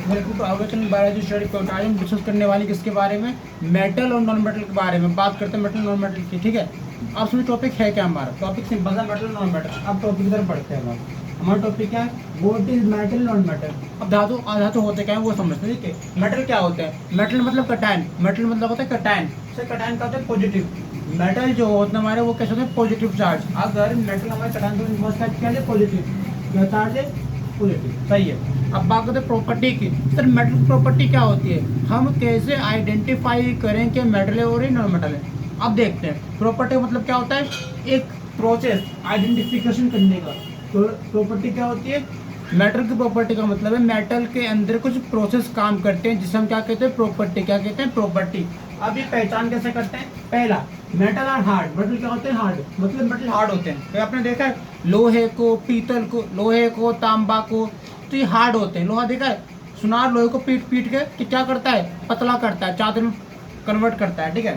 Welcome to our channel biology study point. आज हम discuss करने वाले किसके बारे में, मेटल और नॉन मेटल के बारे में बात करते हैं, मेटल नॉन मेटल की। ठीक है, अब इसमें टॉपिक है क्या, हमारा टॉपिक सिंपल सा मेटल नॉन मेटल। अब टॉपिक की तरफ बढ़ते हैं। हमारा टॉपिक क्या है, what is metal non metal. अब धातु होते क्या है वो समझते हैं। ठीक है, मेटल क्या होता है, मेटल मतलब कटायन, मेटल मतलब होता है कटायन से, कटायन का होता है पॉजिटिव। मेटल जो होते हैं हमारे वो कैसे होते हैं, पॉजिटिव चार्ज। अगर मेटल हमारे कटायन तो पॉजिटिव चार्ज है, पॉजिटिव, सही है। अब बात करते हैं प्रॉपर्टी की। सर मेटल की प्रॉपर्टी क्या होती है, हम कैसे आइडेंटिफाई करें कि मेटल है और ये नॉन मेटल है। अब देखते हैं प्रॉपर्टी मतलब क्या होता है, एक प्रोसेस आइडेंटिफिकेशन करने का। तो प्रॉपर्टी क्या होती है, मेटल की प्रॉपर्टी का मतलब है मेटल के अंदर कुछ प्रोसेस काम करते हैं जिसे हम क्या कहते हैं, प्रॉपर्टी। क्या कहते हैं, प्रॉपर्टी। अब ये पहचान कैसे करते हैं, पहला मेटल और हार्ड। मेटल क्या होते हैं, हार्ड, मतलब मेटल हार्ड होते हैं। तो आपने देखा है लोहे को, पीतल को, लोहे को, तांबा को, तो ये हार्ड होते हैं। लोहा देखा है, सुनार लोहे को पीट पीट के कि क्या करता है, पतला करता है, चादर में कन्वर्ट करता है। ठीक है,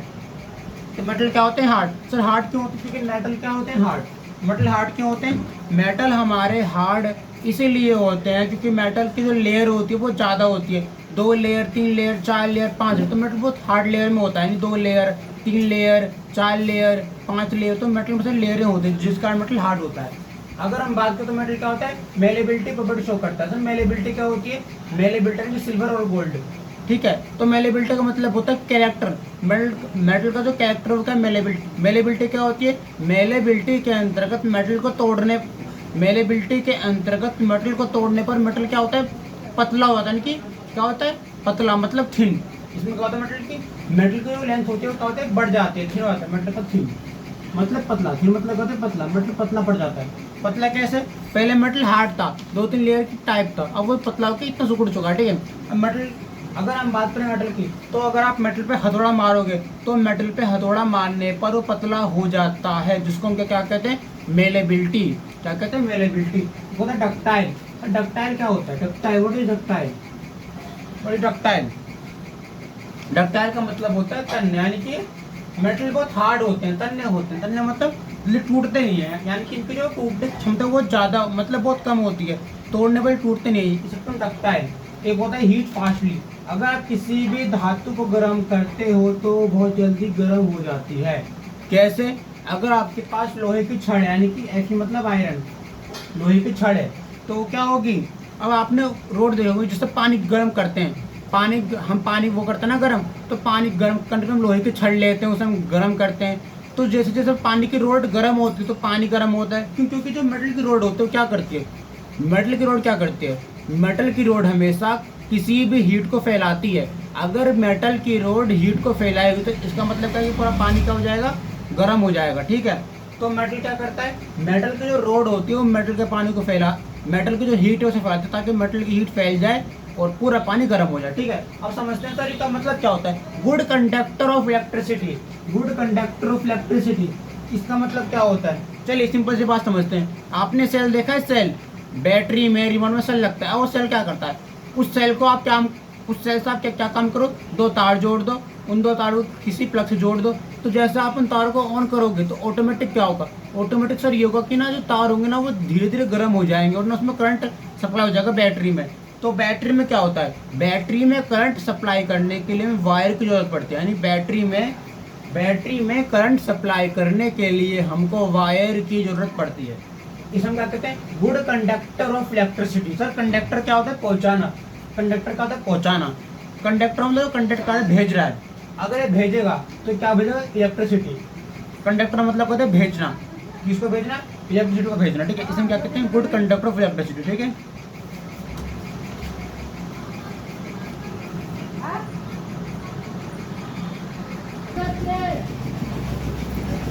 तो मेटल क्या होते हैं, हार्ड। सर हार्ड क्यों होते हैं, क्योंकि मेटल क्या होते हैं, हार्ड। मेटल हार्ड क्यों होते हैं, मेटल हमारे हार्ड इसीलिए होते हैं क्योंकि मेटल की जो लेयर होती है वो ज़्यादा होती है, 2 लेयर, 3 लेयर, 4 लेयर, 5 लेयर। तो मेटल बहुत हार्ड लेयर में होता है, नहीं 2 लेयर, 3 लेयर, 4 लेयर, 5 लेयर। तो मेटल में से लेयरें होती है जिस कारण मेटल हार्ड होता है। अगर हम बात करें तो मेटल क्या होता है, मेलेबिलिटी प्रॉपर्टी शो करता है। सर मेलेबिलिटी क्या होती है, मेलेबिलिटी सिल्वर और गोल्ड। ठीक है, तो मेलेबिलिटी का मतलब होता है कैरेक्टर। मेटल का जो कैरेक्टर होता है मेलेबिलिटी। मेलेबिलिटी क्या होती है, मेलेबिलिटी के अंतर्गत मेटल को तोड़ने, मेलेबिलिटी के अंतर्गत मेटल को तोड़ने पर मेटल क्या होता है, पतला होता है। यानी कि क्या होता है, पतला मतलब थिन। इसमें क्या होता है, मेटल की जो लेंथ होती है वो क्या होता है, बढ़ जाती है, थिन होता है। मेटल का थिन मतलब पतला, थिन मतलब होता है पतला, मेटल पतला पड़ जाता है। पतला कैसे, पहले मेटल हार्ड था, 2-3 लेयर की टाइप था, अब वो पतला होकर इतना सुकुड़ चुका है। ठीक है, अब मेटल, अगर हम बात करें मेटल की, तो अगर आप मेटल पे हथौड़ा मारोगे तो मेटल पे हथौड़ा मारने पर वो पतला हो जाता है, जिसको हम क्या कहते हैं, मेलेबिलिटी। क्या कहते हैं, मेलेबिलिटी। वो होता है डक्टाइल। डक्टाइल क्या होता है, ductile, what is ductile, what is ductile. Ductile का मतलब होता है तन्य, यानी कि मेटल बहुत हार्ड होते हैं, तन्य होते हैं। तन्य मतलब टूटते नहीं है, यानी कि इनकी जो टूटने की क्षमता बहुत ज़्यादा, मतलब बहुत कम होती है, तोड़ने पर टूटते नहीं है, इसे डक्टाइल। एक होता है हीट फास्टली। अगर आप किसी भी धातु को गर्म करते हो तो बहुत जल्दी गर्म हो जाती है। कैसे, अगर आपके पास लोहे की छड़ है, यानी कि ऐसी मतलब आयरन, लोहे की छड़ है, तो क्या होगी, अब आपने रोड देखोगे जिससे पानी गर्म करते हैं, पानी, हम पानी वो करते हैं ना गर्म, तो पानी गर्म करने के हम लोहे की छड़ लेते हैं, उसे हम गर्म करते हैं। तो जैसे जैसे पानी की रोड गर्म होती है तो पानी गर्म होता है। क्यों, क्योंकि जो मेटल की रोड होती है वो क्या करती है, मेटल की रोड क्या करती है, मेटल की रोड हमेशा किसी भी हीट को फैलाती है। अगर मेटल की रोड हीट को फैलाएगी तो इसका मतलब क्या है कि पूरा पानी क्या हो जाएगा, गर्म हो जाएगा। ठीक है, तो मेटल क्या करता है, मेटल की जो रोड होती है वो मेटल के पानी को फैला, मेटल की जो हीट है उसे फैलाती है ताकि मेटल की हीट फैल जाए और पूरा पानी गर्म हो जाए। ठीक है, अब समझते हैं सर इसका मतलब क्या होता है, good conductor of electricity. Good conductor of electricity, इसका मतलब क्या होता है, चलिए सिंपल सी बात समझते हैं। आपने सेल देखा है, सेल, बैटरी में, रिमोट में सेल लगता है, और सेल क्या करता है, उस सेल को आप क्या, उस सेल से आप क्या काम करो, 2 तार जोड़ दो, उन 2 तारों को किसी प्लग से जोड़ दो, तो जैसे आप उन तारों को ऑन करोगे तो ऑटोमेटिक क्या होगा, ऑटोमेटिक सर ये होगा कि ना जो तार होंगे ना वो धीरे धीरे गर्म हो जाएंगे और ना उसमें करंट सप्लाई हो जाएगा बैटरी में। तो बैटरी में क्या होता है, बैटरी में करंट सप्लाई करने के लिए वायर की जरूरत पड़ती है, यानी बैटरी में करंट सप्लाई करने के लिए हमको वायर की जरूरत पड़ती है। इसे हम क्या कहते हैं, good conductor of electricity. Sir conductor क्या होता है, पहुंचाना। कंडक्टर का होता है पहुंचाना। कंडक्टर मतलब कंडक्ट कर भेज रहा है, अगर ये भेजेगा तो क्या भेजेगा, इलेक्ट्रिसिटी। कंडक्टर मतलब होता है भेजना, किसको भेजना, इलेक्ट्रिसिटी को भेजना। ठीक है, इसे हम क्या कहते हैं, गुड कंडक्टर ऑफ इलेक्ट्रिसिटी। ठीक है,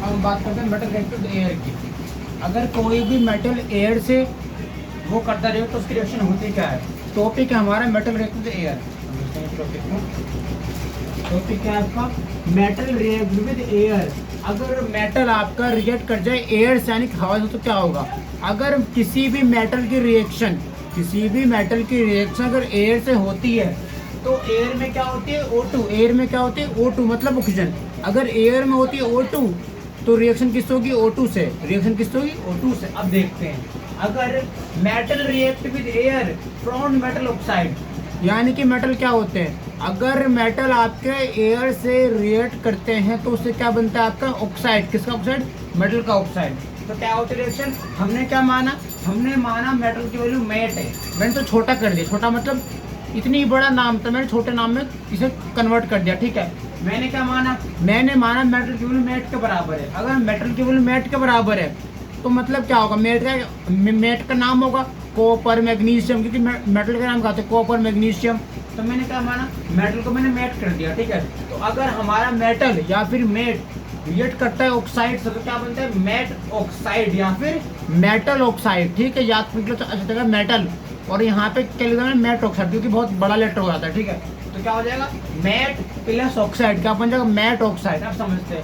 हम बात करते हैं मेटल रिएक्ट विद एयर की। अगर कोई भी मेटल एयर से वो करता रहे तो उसकी रिएक्शन होती क्या है। टॉपिक है हमारा metal react with air. Topic क्या है आपका, मेटल रिएक्ट विद एयर। अगर मेटल आपका रिएक्ट कर जाए एयर से, यानी हवा से, तो क्या होगा, अगर किसी भी मेटल की रिएक्शन अगर एयर से होती है तो एयर में क्या होती है, O2। एयर में क्या होती है, O2 मतलब ऑक्सीजन। अगर एयर में होती है O2 तो रिएक्शन किस होगी, O2 से, रिएक्शन किस होगी, O2 से। अब देखते हैं, अगर metal react with air from metal oxide, यानी कि मेटल क्या होते हैं, अगर मेटल आपके एयर से रिएक्ट करते हैं तो उससे क्या बनता है आपका ऑक्साइड। किसका ऑक्साइड, मेटल का ऑक्साइड। तो क्या होता है रिएक्शन, हमने क्या माना, हमने माना मेटल की वैल्यू मेट है, मैंने तो छोटा कर दिया, छोटा मतलब इतनी बड़ा नाम था, मैंने छोटे नाम में इसे कन्वर्ट कर दिया, ठीक है। मैंने क्या माना, मैंने माना मेटल की वैल्यू मेट के बराबर है। अगर मेटल की वैल्यू मेट के बराबर है तो मतलब क्या होगा, मेट का नाम होगा कॉपर मैग्नीशियम, क्योंकि मेटल का नाम कहते हैं कॉपर मैग्नीशियम। तो मैंने क्या माना, मेटल को मैंने मेट कर दिया, ठीक है। तो अगर हमारा मेटल या फिर मेट रिएक्ट करता है ऑक्साइड से तो क्या बनता है, मेट ऑक्साइड या फिर मेटल ऑक्साइड, ठीक है। याद रखिए तो अच्छा जगह मेटल और यहाँ पे क्या लिखा है मेट ऑक्साइड, क्योंकि बहुत बड़ा लेटर हो जाता है, ठीक है। तो क्या हो जाएगा, मेट प्लस ऑक्साइड, क्या बन जाएगा, मेट ऑक्साइड। आप समझते हैं,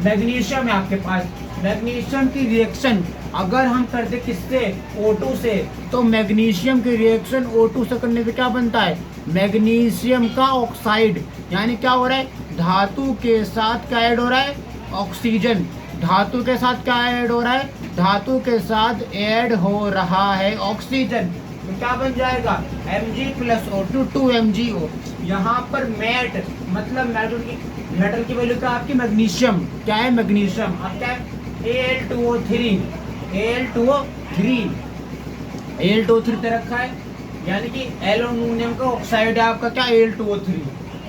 मैग्नीशियम है आपके पास, मैग्नीशियम की रिएक्शन अगर हम करते किससे, O2 से, तो मैग्नीशियम की रिएक्शन O2 से करने से क्या बनता है, मैग्नीशियम का ऑक्साइड। यानी क्या हो रहा है, धातु के साथ क्या ऐड हो रहा है, ऑक्सीजन। धातु के साथ क्या ऐड हो रहा है, धातु के साथ ऐड हो रहा है ऑक्सीजन। तो क्या बन जाएगा, Mg प्लस O2 2MgO। यहाँ पर मेट मतलब मेटल की वैल्यू क्या आपकी, मैग्नीशियम, क्या है मैग्नीशियम, अब क्या है Al2O3 Al2O3 दे रखा है, यानी कि एल्यूमिनियम का ऑक्साइड है आपका क्या, Al2O3,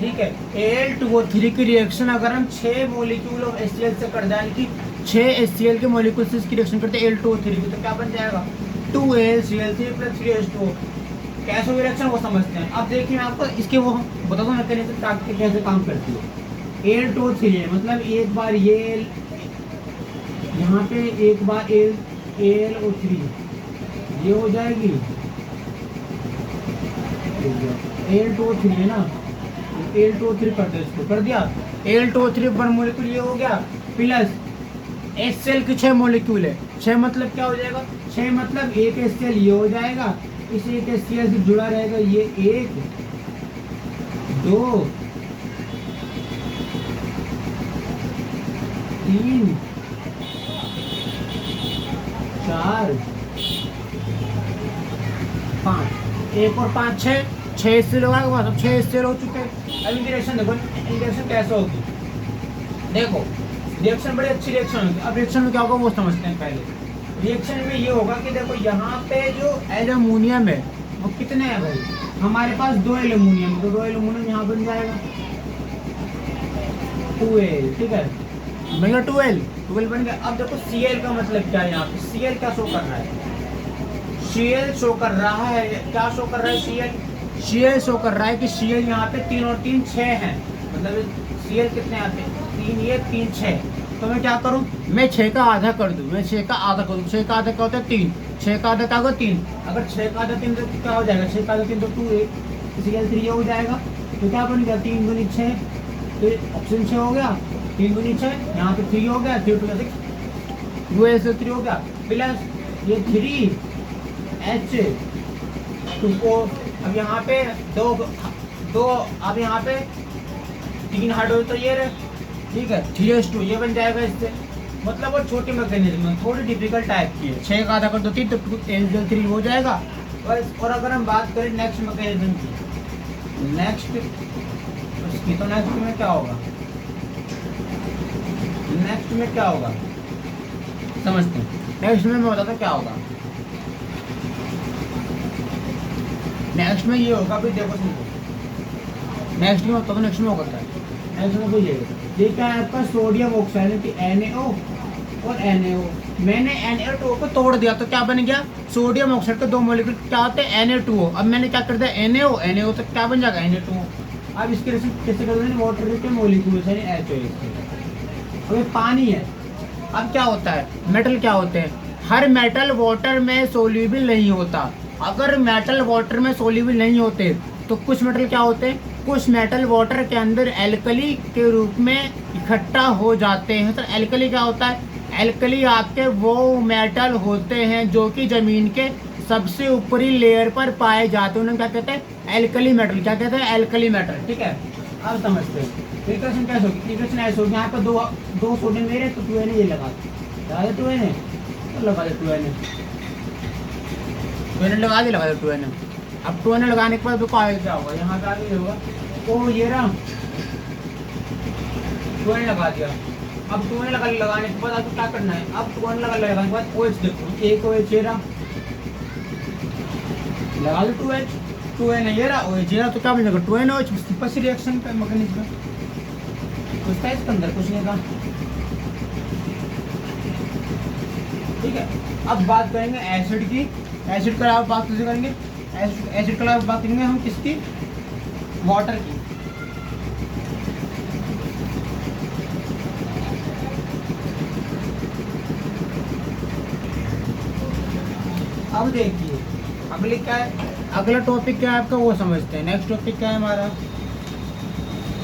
ठीक है। Al2O3 की रिएक्शन अगर हम 6 मॉलिक्यूल ऑफ HCl से कर दें, यानी कि 6 HCl के मॉलिक्यूल से इसकी रिएक्शन करते हैं Al2O3 की, तो क्या बन जाएगा 2AlCl3 प्लस 3H2O। कैसे रिएक्शन वो समझते हैं। अब देखिए मैं आपको इसके वो बता दूं मैकेनिज्म कैसे काम करती है। Al2O3 है मतलब एक बार ये यहाँ पे एक बार AlO3 ये हो जाएगी, Al2O3 है ना, Al2O3 कर दो, इसको कर दिया, Al2O3 वन मॉलिक्यूल ये हो गया, प्लस HCl की 6 मॉलिक्यूल है, 6 मतलब क्या हो जाएगा, 6 मतलब एक HCl ये हो जाएगा, इस एक HCl से जुड़ा रहेगा ये 1 2 3 4 5, 1 और 5 6 HCl होगा आपके पास। अब 6 HCl हो चुके हैं। अब इनकी रिएक्शन देखो, रिएक्शन कैसे होगी, देखो रिएक्शन बड़ी अच्छी रिएक्शन होगी। अब रिएक्शन में क्या होगा वो समझते हैं। पहले रिएक्शन में ये होगा कि देखो यहाँ पे जो एल्यूमिनियम है वो कितने हैं भाई, हमारे पास 2 एल्यूमिनियम, तो 2 एल्यूमिनियम यहाँ बन जाएगा 2Al, ठीक है भैया 12 बन गया। अब देखो Cl का मतलब क्या है, यहाँ पे Cl क्या शो कर रहा है, Cl शो कर रहा है, क्या शो कर रहा है, Cl शो कर रहा है कि Cl यहाँ पे 3 और 3 6 हैं, मतलब Cl कितने आते हैं 3 ये 3 6। तो मैं क्या करूँ, मैं 6 का आधा कर दूँ, मैं 6 का आधा कर दूँ, 6 का आधा क्या होता है 3, 6 का आधा क्या होगा 3, अगर 6 का आधा 3 तो क्या हो जाएगा, 6 का आधा 3 तो 2A Cl3 हो जाएगा। तो क्या बन गया 3 दूनी 6, तो ऑप्शन 6 हो गया, 3 दूनी 6, यहाँ पे 3 हो गया, 3 2 6 2A3 हो गया, प्लस ये 3H2O। अब यहाँ पे दो अब यहाँ पे 3 हाइड्रोजन तो ये रहे, ठीक है 3H2 ये बन जाएगा इससे, मतलब वो छोटी मैकेनिज्म थोड़ी डिफिकल्ट टाइप की है। 6 का आधा कर दो 3 तो 2Al3 हो जाएगा। और अगर हम बात करें नेक्स्ट मैकेनिज्म की, नेक्स्ट उसकी, तो नेक्स्ट में क्या होगा, नेक्स्ट में क्या होगा समझते हैं। नेक्स्ट में मैं बताता क्या होगा, नेक्स्ट में ये होगा भी, देखो सुनो नेक्स्ट में होता तो नेक्स्ट में होगा क्या, नेक्स्ट में कोई ये क्या है आपका सोडियम ऑक्साइड की NaO और NaO। मैंने Na2O को तोड़ दिया तो क्या बन गया, सोडियम ऑक्साइड के 2 मॉलिक्यूल क्या होते हैं Na2O। अब मैंने क्या कर दिया NaO तो क्या बन जाएगा Na2O। अब इसके रिएक्शन कैसे कर देंगे, वाटर के मॉलिक्यूल्स यानी HO। अब ये पानी है। अब क्या होता है, मेटल क्या होते हैं, हर मेटल वाटर में सोल्यूबल नहीं होता। अगर मेटल वाटर में सोल्यूबल नहीं होते तो कुछ मेटल क्या होते हैं, कुछ मेटल वाटर के अंदर एल्कली के रूप में इकट्ठा हो जाते हैं। तो एल्कली क्या होता है, एल्कली आपके वो मेटल होते हैं जो कि जमीन के सबसे ऊपरी लेयर पर पाए जाते हैं, उन्हें क्या कहते हैं, एल्कली मेटल। क्या कहते हैं, एल्कली मेटल, ठीक है। अब समझते हैं इक्वेशन कैसे होगी, इक्वेशन ऐसे होगी, यहाँ पर दो सोडियम मेरे तो 2Na ये लगा दे 2Na तो लगा दे 2Na लगा दे 2Na। अब 2 लगाने के बाद देखो आगे क्या होगा, यहाँ पे आगे होगा तो ये रहा 2 लगा दिया। अब 2 लगाने के बाद आपको क्या करना है, अब 2 लगाने के बाद OH देखो, एक OH ये रहा, लगा दो 2H, 2N ये रहा, OH ये रहा, तो क्या बनेगा 2NOH। सिंपल सी रिएक्शन का मैकेनिज्म कुछ था इसके अंदर, कुछ नहीं था। ठीक है, अब बात करेंगे एसिड की। एसिड के अलावा बात कैसे करेंगे, एसिड के अलावा बात करेंगे हम किसकी, वाटर की। अब देखिए अगले क्या है, अगला टॉपिक क्या है आपका वो समझते हैं। नेक्स्ट टॉपिक क्या है हमारा,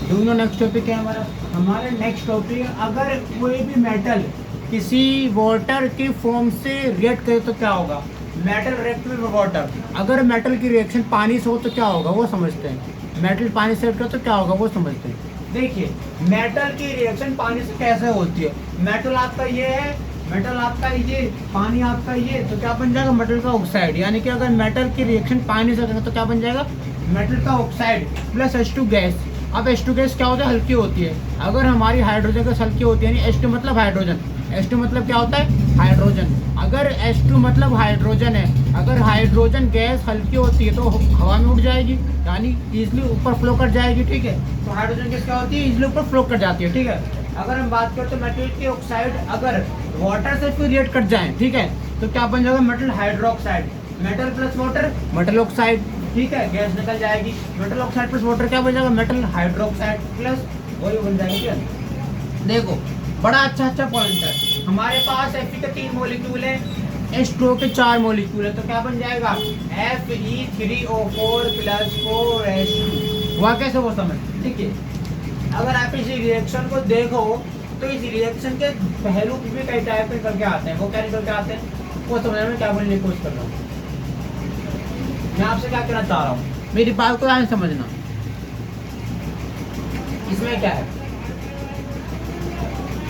डू नो नेक्स्ट टॉपिक क्या है हमारा, हमारा नेक्स्ट टॉपिक अगर कोई भी मेटल किसी वाटर की फॉर्म से रिएक्ट करे तो क्या होगा, मेटल रिएक्ट विद वाटर। अगर मेटल की रिएक्शन पानी से हो तो क्या होगा वो समझते हैं। मेटल पानी से रिएक्ट करे तो क्या होगा वो समझते हैं। देखिए मेटल की रिएक्शन पानी से कैसे होती है, मेटल आपका ये है, मेटल आपका ये, पानी आपका ये, तो क्या बन जाएगा मेटल का ऑक्साइड। यानी कि अगर मेटल की रिएक्शन पानी से करें तो क्या बन जाएगा, मेटल का ऑक्साइड प्लस H2 गैस। अब H2 गैस क्या होता है, हल्की होती है। अगर हमारी हाइड्रोजन गैस हल्की होती है, यानी H2 मतलब हाइड्रोजन, H2 मतलब क्या होता है हाइड्रोजन। अगर H2 मतलब हाइड्रोजन है, अगर हाइड्रोजन गैस हल्की होती है तो हवा में उड़ जाएगी, यानी इजीली ऊपर फ्लो कर जाएगी। ठीक है, तो हाइड्रोजन गैस क्या होती है, इजीली ऊपर फ्लो कर जाती है। ठीक है, अगर हम बात करें तो मेटल के ऑक्साइड अगर वाटर से फिर रिएक्ट कर जाए, ठीक है, तो क्या बन जाएगा metal hydroxide. Metal plus water metal oxide, ठीक है, गैस निकल जाएगी। मेटल ऑक्साइड प्लस वाटर क्या बन जाएगा, मेटल हाइड्रोक्साइड प्लस वही बन जाएगी। देखो बड़ा अच्छा पॉइंट है, हमारे पास Fe के 3 मॉलिक्यूल है, H2O के 4 मॉलिक्यूल है, तो क्या बन जाएगा Fe3O4 प्लस 4H2। वह कैसे वो समझ, ठीक है। अगर आप इस रिएक्शन को देखो तो इस रिएक्शन के पहलू भी कई टाइप के करके आते हैं। वो क्या निकल के आते हैं वो समझने में क्या बोलने की कोशिश कर रहा हूँ मैं, आपसे क्या कहना चाह रहा हूँ, मेरी बात को आगे समझना। इसमें क्या है,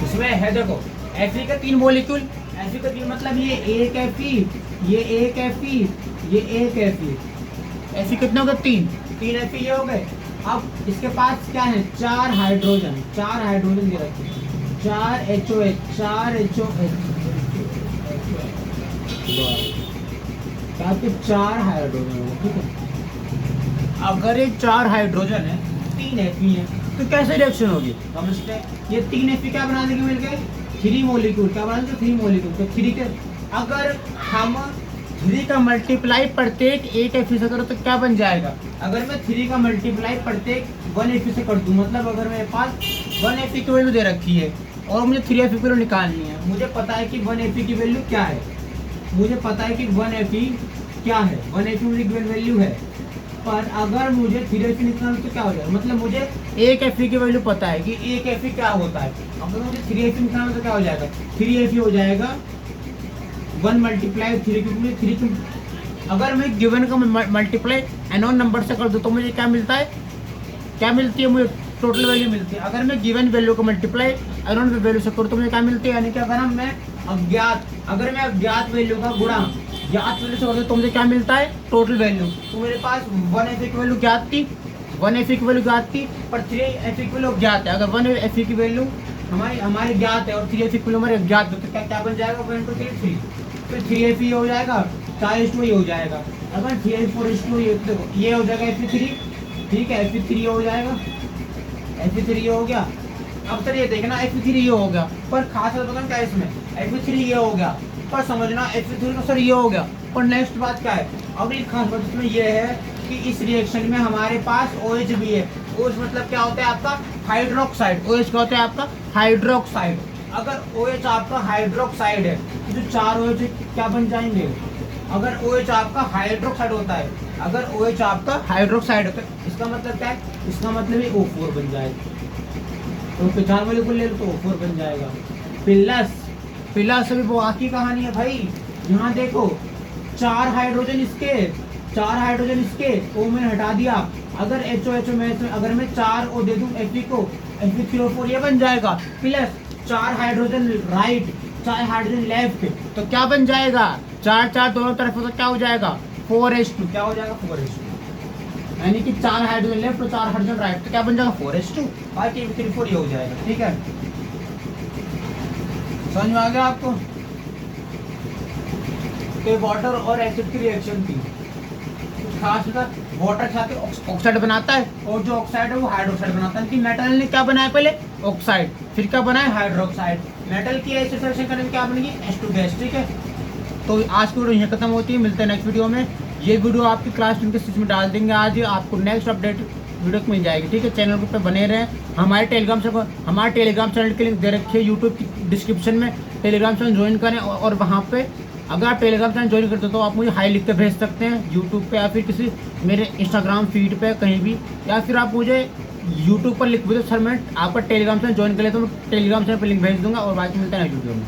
इसमें है देखो Fe के 3 मॉलिक्यूल, Fe का 3 मतलब ये एक Fe, ये एक Fe, ये एक Fe। Fe कितने हो गए, 3 Fe ये हो गए। अब इसके पास क्या है, 4 हाइड्रोजन, 4 हाइड्रोजन दे रखे हैं, 4 HOH, 4 HOH, क्या आपके 4 हाइड्रोजन है। ठीक है, अगर ये 4 हाइड्रोजन है, 3 Fe है, तो कैसे रिएक्शन होगी समझते हैं। ये 3 Fe क्या बना देंगे मिल गए 3 मॉलिक्यूल, क्या बना देंगे 3 मॉलिक्यूल। तो 3 के अगर हम 3 का मल्टीप्लाई प्रत्येक एक Fe से करो तो क्या बन जाएगा। अगर मैं 3 का मल्टीप्लाई प्रत्येक 1 Fe से कर दूं, मतलब अगर मेरे पास 1 Fe की वैल्यू दे रखी है और मुझे 3 Fe की वैल्यू निकालनी है, मुझे पता है कि 1 Fe की वैल्यू क्या है, मुझे पता है कि 1 Fe क्या है, 1 Fe मुझे गिवन वैल्यू है। पर अगर मुझे 3 Fe निकालना तो क्या हो जाएगा, मतलब मुझे एक Fe की वैल्यू पता है कि एक Fe क्या होता है। अगर मुझे 3 Fe निकालना तो क्या हो जाएगा, 3 Fe हो जाएगा 1 मल्टीप्लाई 3 की। अगर मैं गिवन का मल्टीप्लाई अननोन नंबर से कर दूं तो मुझे क्या मिलता है, क्या मिलती है, मुझे टोटल वैल्यू मिलती है। अगर मैं गिवन वैल्यू को मल्टीप्लाई अननोन वैल्यू से करूँ तो मुझे क्या मिलती है, यानी कि अगर मैं अज्ञात वैल्यू का गुणा ज्ञात वैल्यू से करते तो मुझे क्या मिलता है, टोटल वैल्यू। तो मेरे पास 1 Fe की वैल्यू ज्ञात थी, 1 Fe की वैल्यू ज्ञात थी, पर 3 Fe की वैल्यू ज्ञात है। अगर 1 Fe की वैल्यू हमारी ज्ञात है और 3 Fe की वैल्यू हमारे ज्ञात है, तो क्या बन जाएगा 1 2 3 3, फिर 3 Fe हो जाएगा, 4 हो जाएगा। अगर 3 4 देखो ये हो जाएगा Fe3, ठीक है, Fe3 हो जाएगा, Fe3 हो गया। अब सर ये देखना Fe3 ये हो गया, पर खास बात बताऊं क्या इसमें, Fe3 ये हो गया, पर समझना Fe3 का सर ये हो गया। पर नेक्स्ट बात क्या है, अगली खास बात इसमें ये है कि इस रिएक्शन में हमारे पास OH भी है। OH मतलब क्या होता है आपका हाइड्रोक्साइड, OH क्या होता है आपका हाइड्रोक्साइड। अगर OH आपका हाइड्रोक्साइड है तो जो 4 OH क्या बन जाएंगे, अगर OH आपका हाइड्रोक्साइड होता है, अगर OH आपका हाइड्रोक्साइड होता है, इसका मतलब क्या है, इसका मतलब ये O4 बन जाएगा। तो 4 मॉलिक्यूल ले लो तो O4 बन जाएगा। प्लस अभी वो आखिरी कहानी है भाई, यहाँ देखो 4 हाइड्रोजन इसके, O मैंने हटा दिया। अगर HO में अगर मैं 4 O दे दूं Fe को, Fe3O4 ये बन जाएगा, plus 4 hydrogen right, 4 hydrogen left, तो क्या बन जाएगा 4 4 दोनों तरफ तो क्या हो जाएगा 4:2 क्या हो जाएगा 4:2, यानी कि 4 हाइड्रोजन लेफ्ट और 4 हाइड्रोजन राइट, तो क्या बन जाएगा 4:2, 5 ये हो जाएगा। ठीक है, समझ में आ गया आपको। तो वाटर और एसिड की रिएक्शन थी, खास कर वाटर क्या ऑक्साइड बनाता है और जो ऑक्साइड है वो हाइड्रोक्साइड बनाता है। कि मेटल ने क्या बनाया, पहले ऑक्साइड, फिर क्या बनाया हाइड्रोक्साइड। मेटल की एसिड रिएक्शन करने में क्या बनेगी H2 गैस। ठीक है, तो आज की वीडियो यहीं खत्म होती है, मिलते हैं नेक्स्ट वीडियो में। ये वीडियो आपकी क्लास 10 के स्विच में डाल देंगे, आज आपको नेक्स्ट अपडेट वीडियो मिल जाएगी। ठीक है, चैनल पे बने रहें। हमारे टेलीग्राम चैनल की लिंक दे रखी है यूट्यूब की डिस्क्रिप्शन में, टेलीग्राम चैनल ज्वाइन करें और वहाँ पे अगर आप टेलीग्राम चैनल ज्वाइन करते हो तो आप मुझे हाई लिख के भेज सकते हैं यूट्यूब पे, या फिर किसी मेरे इंस्टाग्राम फीड पे कहीं भी, या फिर आप मुझे यूट्यूब पर लिख दो सर मैं आपका टेलीग्राम चैनल ज्वाइन कर लेता हूँ, तो मैं टेलीग्राम चैनल पर लिंक भेज दूंगा। और बाकी मिलता है नेक्स्ट वीडियो में।